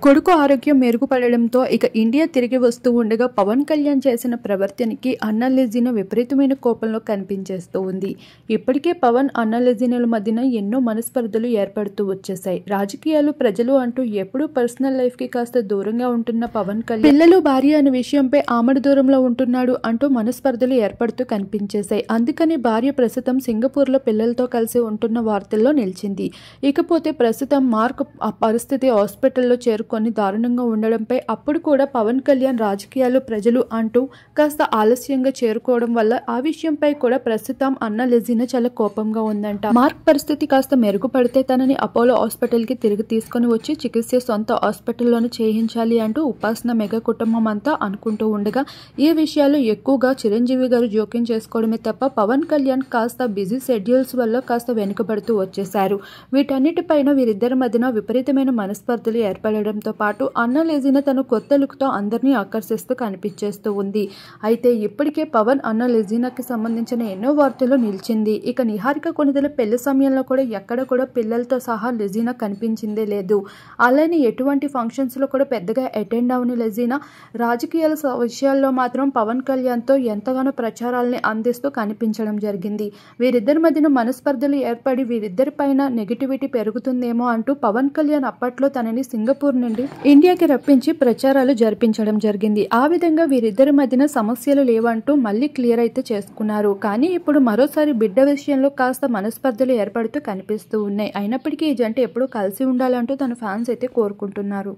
కొడుకు ఆరోగ్యం మెరుగుపడడంతో ఇక ఇండియా తిరిగి వస్తూ ఉండగా పవన్ కళ్యాణ్ చేసిన ప్రవర్తనకి అన్న లెజినా విపరీతమైన కోపంలో కనిపించేస్తూ ఉంది. ఇప్పటికే పవన్ అన్న లెజినాల మధ్యన ఎన్నో మనస్పర్ధలు ఏర్పడుతూ వచ్చేసాయి. రాజకీయాలు ప్రజలు అంటూ ఎప్పుడూ పర్సనల్ లైఫ్ కి కాస్త దూరంగా ఉంటున్న పవన్ కళ్యాణ్ పిల్లలు భార్య అనే విషయంపై ఆమడ దూరంలో ఉంటున్నాడు అంటూ మనస్పర్ధలు ఏర్పడుతూ కనిపించేశాయి. అందుకని భార్య ప్రస్తుతం సింగపూర్ లో పిల్లలతో కలిసి ఉంటున్న వార్తల్లో నిలిచింది. ఇకపోతే ప్రస్తుతం మార్క్ ఆ పరిస్థితి హాస్పిటల్లో కొన్ని దారుణంగా ఉండడంపై అప్పుడు కూడా పవన్ కళ్యాణ్ రాజకీయాలు ప్రజలు అంటూ కాస్త ఆలస్యంగా చేరుకోవడం వల్ల ఆ విషయంపై కూడా ప్రస్తుతం అన్న లెజినా చాలా కోపంగా ఉందంట. మార్క్ పరిస్థితి కాస్త మెరుగుపడితే తనని అపోలో హాస్పిటల్ కి తిరిగి తీసుకుని వచ్చి చికిత్స సొంత హాస్పిటల్లోనే చేయించాలి అంటూ ఉపాసన మెగా కుటుంబం అంతా అనుకుంటూ ఉండగా ఈ విషయాలు ఎక్కువగా చిరంజీవి గారు జోక్యం చేసుకోవడమే తప్ప పవన్ కళ్యాణ్ కాస్త బిజీ షెడ్యూల్స్ వల్ల కాస్త వెనుకబడుతూ వచ్చేశారు. వీటన్నిటిపైన వీరిద్దరి మధ్యన విపరీతమైన మనస్పర్ధలు ఏర్పడడం తో పాటు అన్న లెజినా తన కొత్త లుక్ తో అందరినీ ఆకర్షిస్తూ కనిపించేస్తూ ఉంది. అయితే ఇప్పటికే పవన్ అన్న లెజినాకి సంబంధించిన ఎన్నో వార్తల్లో నిలిచింది. ఇక నిహారిక కొణిదెల పెళ్లి సమయంలో కూడా ఎక్కడ కూడా పిల్లలతో సహా లెజినా కనిపించిందే లేదు. అలానే ఎటువంటి ఫంక్షన్స్ లో కూడా పెద్దగా అటెండ్ అవని లెజినా రాజకీయాల విషయాల్లో మాత్రం పవన్ కళ్యాణ్ తో ఎంతగానో ప్రచారాలని అందిస్తూ కనిపించడం జరిగింది. వీరిద్దరి మధ్యన మనస్పర్ధలు ఏర్పడి వీరిద్దరి పైన నెగిటివిటీ పెరుగుతుందేమో అంటూ పవన్ కళ్యాణ్ అప్పట్లో తనని సింగపూర్ నుండి ఇండియాకి రప్పించి ప్రచారాలు జరిపించడం జరిగింది. ఆ విధంగా వీరిద్దరి మధ్యన సమస్యలు లేవంటూ మళ్ళీ క్లియర్ అయితే చేసుకున్నారు. కానీ ఇప్పుడు మరోసారి బిడ్డ విషయంలో కాస్త మనస్పర్ధలు ఏర్పడుతూ కనిపిస్తూ ఉన్నాయి. అయినప్పటికీ ఈ జంట ఎప్పుడూ కలిసి ఉండాలంటూ తన ఫ్యాన్స్ అయితే కోరుకుంటున్నారు.